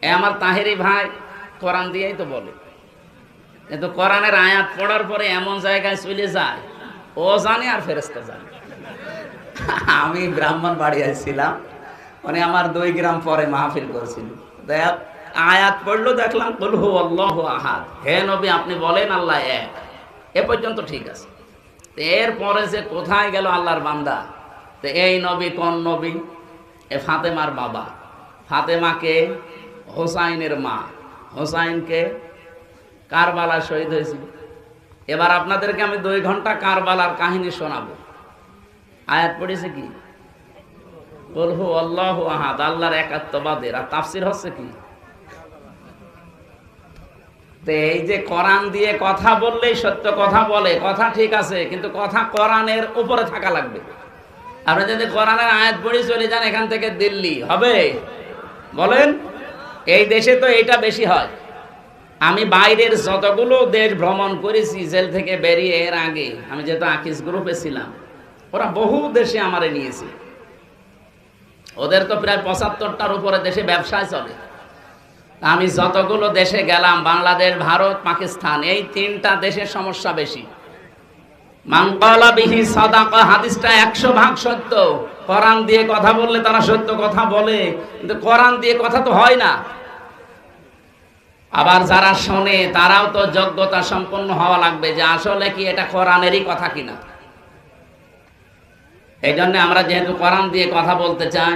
আমার তাহেরি ভাই কোরআন দিয়েই তো বলে, কিন্তু কোরআনের আয়াত পড়ার পরে এমন জায়গায় চলে যায়, ও জানে আর ফেরেশতা জানে। আমি ব্রাহ্মণবাড়িয়ায় ছিলাম, মানে আমার 2 গ্রাম পরে মাহফিল করেছিল, আয়াত পড়লো, দেখলাম কুল হু আল্লাহু আহাদ, হে নবী আপনি বলেন আল্লাহ এক, এ পর্যন্ত ঠিক আছে। এরপরে যে কোথায় গেল আল্লাহর বান্দা, তো এই নবী কোন নবী? এ ফাতেমার বাবা, ফাতেমাকে হোসাইনের মা, হোসাইনকে কারবালা শহীদ হয়েছিল। এবার আপনাদেরকে আমি 2 ঘন্টা কারবালার কাহিনী শোনাবো। আয়াত পড়েছে কি? কুল হু আল্লাহু আহাদ, আল্লাহর একাত্মবাদের। আর তাফসীর হচ্ছে কি? তো এই যে কোরআন দিয়ে কথা বললেই সত্য কথা বলে, কথা ঠিক আছে, কিন্তু কথা কোরআনের উপরে থাকা লাগবে। আপনি যদি কোরআনের আয়াত পড়ে চলে যান এখান থেকে দিল্লি, হবে? বলেন, এই দেশে তো এইটা বেশি হয়। আমি বাইরের যতগুলো দেশ ভ্রমণ করেছি জেল থেকে বেরিয়ে, এর আগে আমি যেহেতু আকিস গ্রুপে ছিলাম, ওরা বহু দেশে আমারে নিয়েছে। ওদের তো প্রায় 75টার উপরে দেশে ব্যবসায় চলে। আমি যতগুলো দেশে গেলাম, বাংলাদেশ, ভারত, পাকিস্তান, এই 3টা দেশের সমস্যা বেশি। মান ক্বালা বিহি সাদাকা, হাদিসটা 100% সত্য। কোরআন দিয়ে কথা বললে তারা সত্য কথা বলে, কিন্তু কোরআন দিয়ে কথা তো হয় না। আবার যারা শোনে তারাও তো যোগ্যতা সম্পন্ন হওয়া লাগবে যে আসলে কি এটা কোরআনেরই কথা কিনা। এই জন্য আমরা যেহেতু কোরআন দিয়ে কথা বলতে চাই,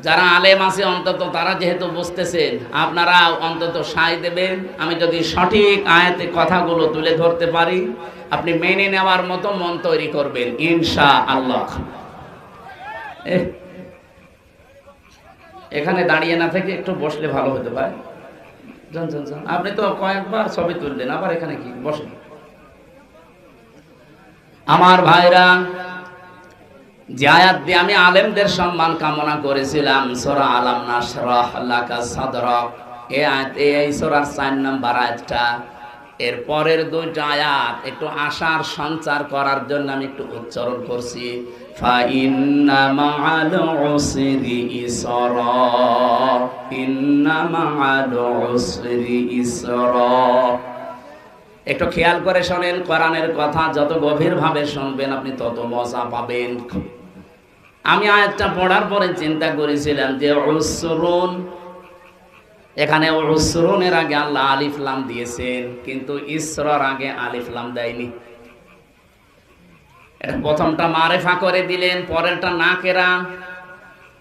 যারা আলেম আছে অন্তত তারা যেহেতু বুঝতেছেন, আপনারা অন্তত সায় দেবেন। আমি যদি সঠিক আয়াতে কথাগুলো তুলে ধরতে পারি, আপনি মেনে নেওয়ার মতো মন তৈরি করবেন ইনশাআল্লাহ। এখানে দাঁড়িয়ে না থেকে একটু বসলে ভালো হতে পারে। যান যান যান, আপনি তো কয়েকবার ছবি তুললেন, আবার এখানে কি বসেন। আমার ভাইরা, যে আয়াত দিয়ে আমি আলেমদের সম্মান কামনা করেছিলাম, সূরা আলাম নাশরাহ লাকা সাদরাক, এই আয়াত, এই সূরার 4 নম্বর আয়াতটা, এর পরের 2টা আয়াত একটু আশার সঞ্চার করার জন্য আমি একটু উচ্চারণ করছি। ফা ইন্না মাআল উসরি ইসরা, ইন্না মাআল উসরি ইসরা। একটু খেয়াল করে শোনেন, কোরআনের কথা যত গভীরভাবে শুনবেন আপনি তত মজা পাবেন। আমি আয়াতটা পড়ার পরে চিন্তা করেছিলাম যে উসরুন, এখানে উসরুনের আগে আল্লাহ আলিফ লাম দিয়েছেন, কিন্তু ইসরার আগে আলিফ লাম দেয়নি। এটা প্রথমটা মারেফা করে দিলেন, পরেরটা নাকেরা।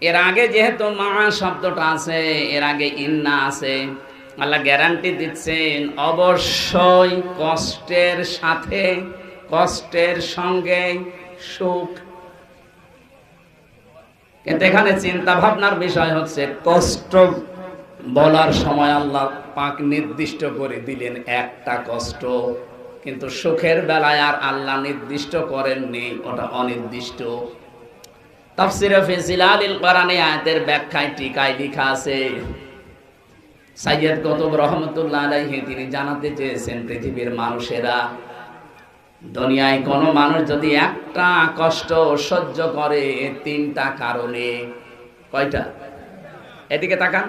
এর আগে যেহেতু মা শব্দটা আছে, এর আগে ইন্না আছে, আল্লাহ গ্যারান্টি দিচ্ছেন অবশ্যই কষ্টের সাথে, কষ্টের সঙ্গে সুখ। কিন্তু এখানে চিন্তা ভাবনার বিষয় হচ্ছে, কষ্ট বলার সময় আল্লাহ পাক নির্দিষ্ট করে দিলেন একটা কষ্ট, কিন্তু সুখের বেলায় আর আল্লাহ নির্দিষ্ট করেননি, ওটা অনির্দিষ্ট। তাফসীরে ফি জিলালিল কোরআনে আয়াতের ব্যাখ্যায় টিকায় লেখা আছে, সাইয়্যিদ কুতুব রহমাতুল্লাহ আলাইহি তিনি জানাতে চেয়েছেন, পৃথিবীর মানুষেরা, দুনিয়ায় কোনো মানুষ যদি একটা কষ্ট সহ্য করে 3টা কারণে, কয়টা? এদিকে তাকান।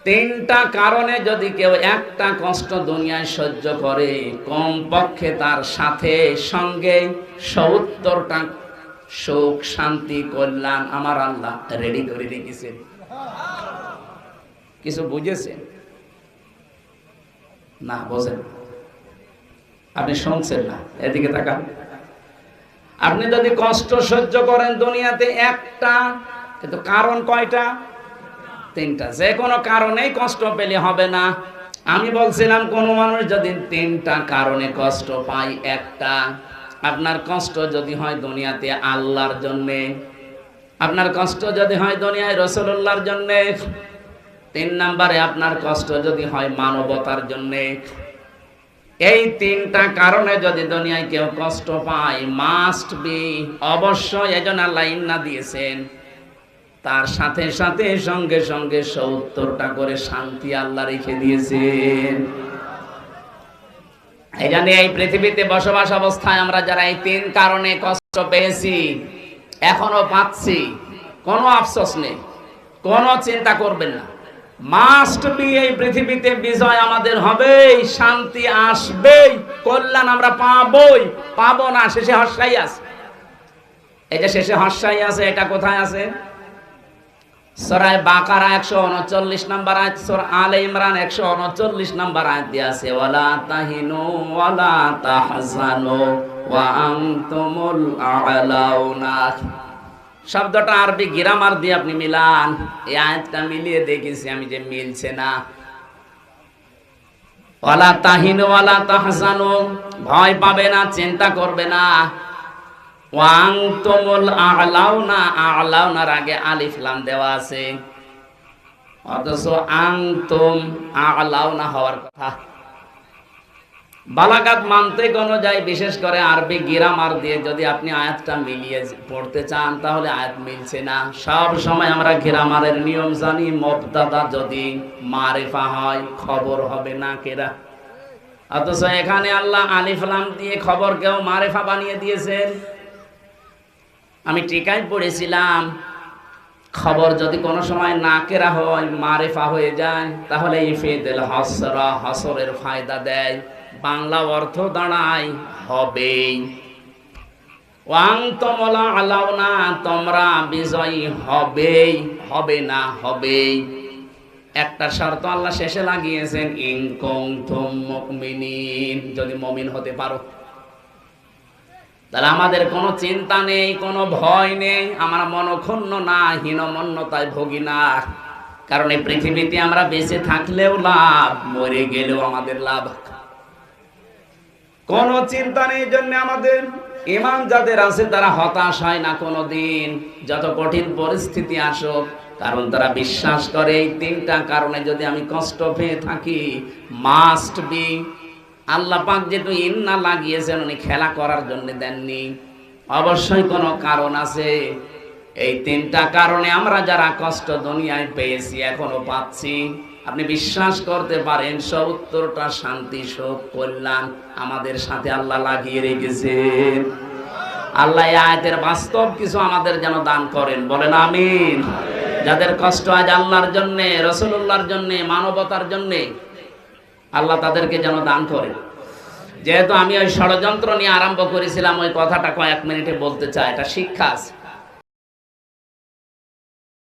3টা কারণে যদি কেউ একটা কষ্ট দুনিয়ায় সহ্য করে, কমপক্ষে তার সাথে সঙ্গে 70টা সুখ, শান্তি, কল্যাণ আমার আল্লাহ রেডি করে রেখেছেন। কিছু বুঝেছেন না? বোঝেন? আপনি শুনছেন না? এদিকে তাকান। আপনি যদি কষ্ট সহ্য করেন দুনিয়াতে একটা, কিন্তু কারণ কয়টা? 3টা। যে কোনো কারণেই কষ্ট পেলে হবে না। আমি বলছিলাম কোন মানুষ যদি 3টা কারণে কষ্ট পায়, একটা, আপনার কষ্ট যদি হয় দুনিয়াতে আল্লাহর জন্যে, আপনার কষ্ট যদি হয় দুনিয়ায় রাসূলুল্লাহর জন্যে, 3 নম্বরে আপনার কষ্ট যদি হয় মানবতার জন্যে। এই 3টা কারণে যদি দুনিয়ায় কেউ কষ্ট পায়, মাস্ট বি, অবশ্যই, এজন্য আল্লাহ ইন্না দিয়েছেন, তার সাথে সাথে সঙ্গে সঙ্গে 70টা করে শান্তি আল্লাহ রেখে দিয়েছেন। এই জন্য এই পৃথিবীতে বসবাস অবস্থায় আমরা যারা এই 3 কারণে কষ্ট পেয়েছি, এখনো পাচ্ছি, কোনো আফসোস নেই, কোনো চিন্তা করবেন না। মাস্ট বি, এই পৃথিবীতে বিজয় আমাদের হবেই, শান্তি আসবেই, কল্যাণ আমরা পাবোই। পাবো না, শেষে হর্ষাই আছে। এই যে শেষে হর্ষাই আছে, এটা কোথায় আছে? সূরা বাকারা 139 নম্বর আয়াত, সূরা আলে ইমরান 139 নম্বর আয়াতে আছে, ওয়ালা তাহিনু ওয়ালা তাহজানু ওয়া আনতুমুল আ'লাউনা। শব্দটা আরবি গ্রামার দিয়ে আপনি মিলান, এই আয়াতটা মিলিয়ে দেখেছি আমি যে মিলছে না। ওয়ালা তাহিনু ওয়ালা তাহজানু, ভয় পাবে না, চিন্তা করবে না। ওয়া আনতুমুল আ'লাউনা, আ'লাউনার আগে আলিফ লাম দেওয়া আছে, অথচ আনতুম আ'লাউনা হওয়ার কথা। বালাগাত মানতিক অনুযায়ী, বিশেষ করে আরবি গ্রামার দিয়ে যদি আপনি আয়াতটা মিলিয়ে পড়তে চান, তাহলে আয়াত মিলছে না। সব সময় আমরা গ্রামারের নিয়ম জানি, মুবতাদা যদি মারিফা হয় খবর হবে না কেরা। অথচ এখানে আল্লাহ আলিফ লাম দিয়ে খবরকেও মারিফা বানিয়ে দিয়েছেন। আমি টিকায় পড়েছিলাম, খবর যদি কোনো সময় নাকেরা হয়, মারিফা হয়ে যায়, তাহলে ইফিদুল হাসরা, হাসরের ফায়দা দেয়, বাংলা অর্থ দাঁড়ায় হবেই। ওয়ানতুমুল আ'লাউনা, তোমরা বিজয়ী হবেই, হবে না হবেই। একটা শর্ত আল্লাহ শেষে লাগিয়েছেন, ইন কুনতুম মুমিনিন, যদি মুমিন হতে পারো। তাহলে আমাদের কোনো চিন্তা নেই, কোনো ভয় নেই, আমরা মনক্ষুণ্ণ না, হীনমন্যতায় ভোগী না। কারণ এই পৃথিবীতে আমরা বেঁচে থাকলেও লাভ, মরে গেলেও আমাদের লাভ। কোনো চিন্তা নেই, জন্য আমাদের ঈমান যাদের আছে তারা হতাশ হয় না কোনোদিন, যত কঠিন পরিস্থিতি আসুক। কারণ তারা বিশ্বাস করে এই তিনটা কারণে যদি আমি কষ্ট পেয়ে থাকি, মাস্ট বি, আল্লাহ পাক যেহেতু ইন্না লাগিয়েছেন, উনি খেলা করার জন্য দেননি, অবশ্যই কোনো কারণ আছে। এই তিনটা কারণে আমরা যারা কষ্ট দুনিয়ায় পেয়েছি, এখনো পাচ্ছি, আপনি বিশ্বাস করতে পারেন ৭০টা শান্তি, সুখ, কল্যাণ আমাদের সাথে আল্লাহ লাগিয়ে রেখেছেন। আল্লাহ এই আয়াতের বাস্তব কিছু আমাদের যেন দান করেন, বলেন আমিন। যাদের কষ্ট আজ আল্লাহর জন্য, রাসূলুল্লাহর জন্য, মানবতার জন্য, আল্লাহ তাদেরকে যেন দান করেন। যেহেতু আমি ওই ষড়যন্ত্র নিয়ে আরম্ভ করেছিলাম, ওই কথাটা কয়েক মিনিটে বলতে চাই, এটা শিক্ষা আছে।